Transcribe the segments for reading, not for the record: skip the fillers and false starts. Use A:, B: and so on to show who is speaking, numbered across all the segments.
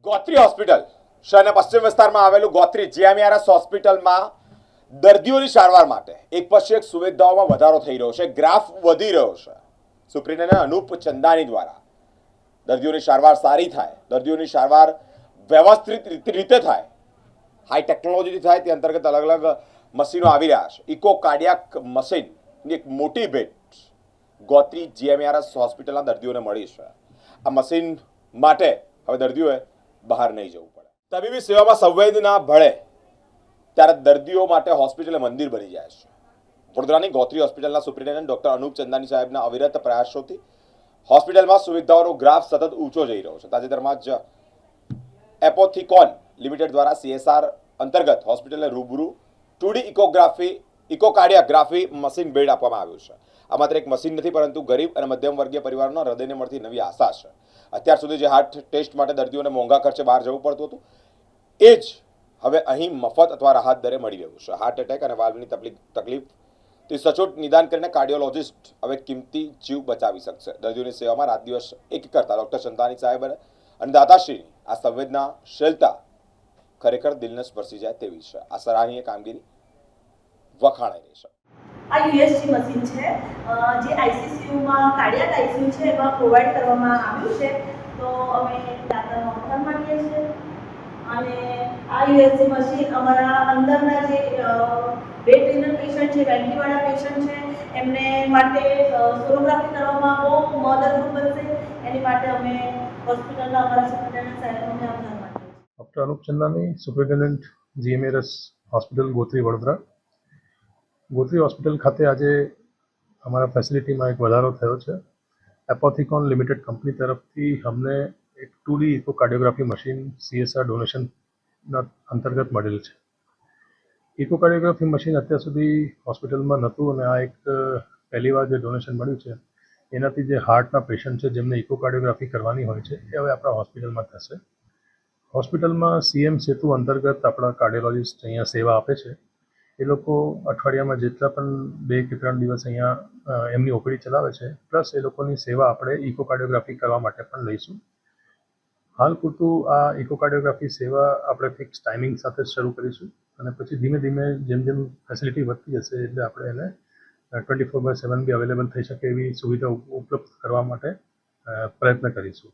A: Gotri hospital શહેરના પશ્ચિમ વિસ્તારમાં આવેલું ગોત્રી જીએમઆરએસ હોસ્પિટલમાં દર્દીઓની સારવાર માટે એક પછી એક સુવિધાઓમાં વધારો થઈ રહ્યો છે, ગ્રાફ વધી રહ્યો છે। સુપ્રિન્ટેન્ડન્ટ અનુપ ચંદાની દ્વારા દર્દીઓની સારવાર સારી થાય, દર્દીઓની સારવાર વ્યવસ્થિત રીતે થાય, હાઈ ટેકનોલોજીથી થાય, તે અંતર્ગત અલગ અલગ મશીનો આવી રહ્યા છે। ઇકો કાર્ડિયાક મશીનની એક મોટી ભેટ ગોત્રી જીએમઆરએસ હોસ્પિટલના દર્દીઓને મળી છે। આ મશીન માટે હવે દર્દીઓએ બહાર નહીં જવું પડે। તબીબી સેવામાં સંવેદના ભળે ત્યારે દર્દીઓ માટે હોસ્પિટલ મંદિર બની જાય છે। વડોદરાની ગોત્રી હોસ્પિટલના સુપ્રિન્ટેન્ડન્ટ ડોક્ટર અનુપ ચંદાની સાહેબના અવિરત પ્રયાસોથી હોસ્પિટલમાં સુવિધાઓનો ગ્રાફ સતત ઊંચો જઈ રહ્યો છે। તાજેતરમાં જ એપોથિકોન લિમિટેડ દ્વારા CSR અંતર્ગત હોસ્પિટલને રૂબરૂ 2D ઇકોકાર્ડિયોગ્રાફી મશીન ભેટ આપવામાં આવ્યું છે। આ માત્ર એક મશીન નથી, પરંતુ ગરીબ અને મધ્યમ વર્ગીય પરિવારોના હૃદયને મળતી નવી આશા છે। અત્યાર સુધી જે હાર્ટ ટેસ્ટ માટે દર્દીઓને મોંઘા ખર્ચે બહાર જવું પડતું હતું, એ જ હવે અહીં મફત અથવા રાહત દરે મળી રહ્યું છે। હાર્ટ એટેક અને વાલ્વની તકલીફથી સચોટ નિદાન કરીને કાર્ડિયોલોજિસ્ટ હવે કિંમતી જીવ બચાવી શકશે। દર્દીઓની સેવામાં રાત દિવસ એક કરતા ડોક્ટર ચંદાની સાહેબ અને દાતાશ્રીની આ સંવેદનાશીલતા ખરેખર દિલને સ્પર્શી જાય તેવી છે। આ સરાહનીય કામગીરી વખાણાઈ રહી છે।
B: આ યુએસજી મશીન છે જે આઈસીસીયુમાં કાર્ડિયાક આઈસીયુ છે એમાં પ્રોવાઈડ કરવામાં આવ્યું છે। તો અમે દાતાનો આભાર માનીએ છીએ અને આ યુએસજી મશીન અમારા અંદરના જે બેડ રિનલ પેશન્ટ છે, વેન્ટિવાળા પેશન્ટ છે, એમને માટે સોનોગ્રાફી કરવામાં બહુ મદદરૂપ બનશે। એની માટે અમે હોસ્પિટલના અમારા સુપ્રિન્ટેન્ડન્ટ સાહેબને આભાર માનીએ છીએ।
C: Doctor Anup Chandani, superintendent GMRS hospital Gotri Vadodara. Gotri hospital ખાતે આજે અમારા ફેસિલિટીમાં એક વધારો થયો છે। એપોથિકોન લિમિટેડ કંપની તરફથી અમને એક 2D ઇકોકાર્ડિયોગ્રાફી મશીન CSR ડોનેશનના અંતર્ગત મળેલ છે। ઇકોકાર્ડિયોગ્રાફી મશીન અત્યાર સુધી હોસ્પિટલમાં નહોતું અને આ એક પહેલી વાર જે ડોનેશન મળ્યું છે એનાથી જે હાર્ટના પેશન્ટ છે જેમને ઇકોકાર્ડિયોગ્રાફી કરવાની હોય છે એ હવે આપણા હોસ્પિટલમાં થશે। હોસ્પિટલમાં CM સેતુ અંતર્ગત આપણા કાર્ડિયોલોજિસ્ટ અહીંયા સેવા આપે છે। એ લોકો અઠવાડિયામાં જેટલા પણ 2 કે 3 દિવસ અહીંયા એમની ઓપીડી ચલાવે છે, પ્લસ એ લોકોની સેવા આપણે ઇકોકાર્ડિયોગ્રાફી કરવા માટે પણ લઈશું। હાલ પૂરતું આ ઇકોકાર્ડિયોગ્રાફી સેવા આપણે ફિક્સ ટાઈમિંગ સાથે જ શરૂ કરીશું અને પછી ધીમે ધીમે જેમ જેમ ફેસિલિટી વધતી જશે એટલે આપણે એને 24/7 બી અવેલેબલ થઈ શકે એવી સુવિધા ઉપલબ્ધ કરવા માટે પ્રયત્ન કરીશું।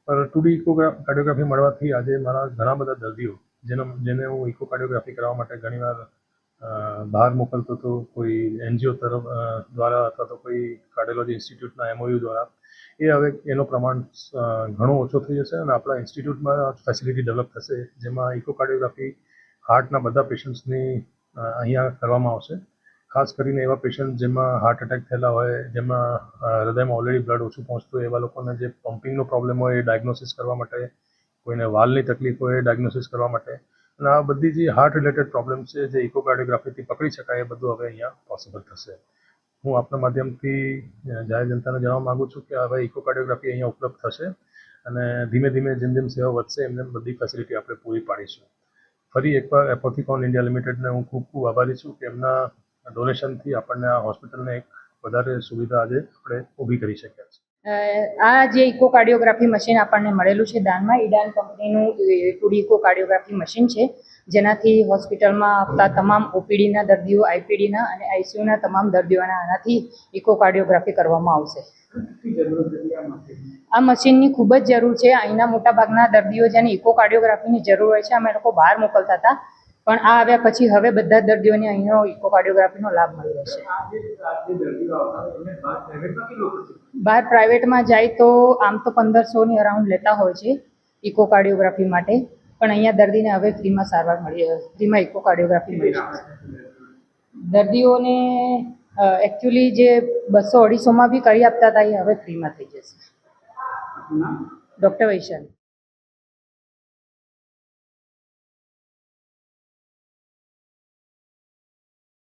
C: પણ 2D ઇકોકાર્ડિયોગ્રાફી મળવાથી આજે મારા ઘણા બધા દર્દીઓ જેને હું ઇકોકાર્ડિયોગ્રાફી કરવા માટે ઘણીવાર બહાર મોકલતો હતો, કોઈ NGO તરફ દ્વારા અથવા તો કોઈ કાર્ડિયોલોજી ઇન્સ્ટિટ્યૂટના MOU દ્વારા, એ હવે એનો પ્રમાણ ઘણો ઓછો થઈ જશે અને આપણા ઇન્સ્ટિટ્યૂટમાં ફેસિલિટી ડેવલપ થશે જેમાં ઇકોકાર્ડિયોગ્રાફી હાર્ટના બધા પેશન્ટ્સની અહીંયા કરવામાં આવશે। ખાસ કરીને એવા પેશન્ટ જેમાં હાર્ટ એટેક થયેલા હોય, જેમાં હૃદયમાં ઓલરેડી બ્લડ ઓછું પહોંચતું હોય, એવા લોકોને જે પમ્પિંગનો પ્રોબ્લેમ હોય એ ડાયગ્નોસિસ કરવા માટે, કોઈને વાલ્વની તકલીફ હોય એ ડાયગ્નોસિસ કરવા માટે, અને આ બધી જે હાર્ટ રિલેટેડ પ્રોબ્લેમ છે જે ઇકોકાર્ડિયોગ્રાફીથી પકડી શકાય એ બધું હવે અહીંયા પોસિબલ થશે। હું આપના માધ્યમથી જાહેર જનતાને જણાવવા માગું છું કે હવે ઇકોકાર્ડિયોગ્રાફી અહીંયા ઉપલબ્ધ થશે અને ધીમે ધીમે જેમ જેમ સેવા વધશે એમ એમ બધી ફેસિલિટી આપણે પૂરી પાડીશું। ફરી એકવાર એપોથિકોન ઇન્ડિયા લિમિટેડને હું ખૂબ ખૂબ આભારી છું કે એમના ડોનેશનથી આપણને આ હોસ્પિટલને એક વધારે સુવિધા આજે આપણે ઊભી કરી શક્યા છે।
D: આ જે ઇકોકાર્ડિયોગ્રાફી મશીન આપણને મળેલું છે દાનમાં, ઈડાન કંપનીનું 2D ઇકોકાર્ડિયોગ્રાફી મશીન છે, જેનાથી હોસ્પિટલમાં આવતા તમામ OPDના દર્દીઓ, IPDના અને ICUના તમામ દર્દીઓના આનાથી ઇકોકાર્ડિયોગ્રાફી કરવામાં આવશે। આ મશીનની ખૂબ જ જરૂર છે। અહીંના મોટાભાગના દર્દીઓ જેને ઇકોકાર્ડિયોગ્રાફીની જરૂર હોય છે અમે લોકો બહાર મોકલતા હતા, પણ આ આવ્યા પછી હવે બધા દર્દીઓને અહીંનો ઇકોકાર્ડિયોગ્રાફીનો લાભ મળી રહેશે। બહાર પ્રાઇવેટમાં જાય તો આમ તો 1500ની અરાઉન્ડ લેતા હોય છે ઇકોકાર્ડિયોગ્રાફી માટે, પણ અહીંયા દર્દીને હવે ફ્રીમાં સારવાર ફ્રીમાં ઇકોકાર્ડિયોગ્રાફી મળી શકશે। દર્દીઓને એકચ્યુઅલી જે 200-250માં બી કરી આપતા હતા એ હવે ફ્રીમાં થઈ જશે। ડૉક્ટર વૈશાલી।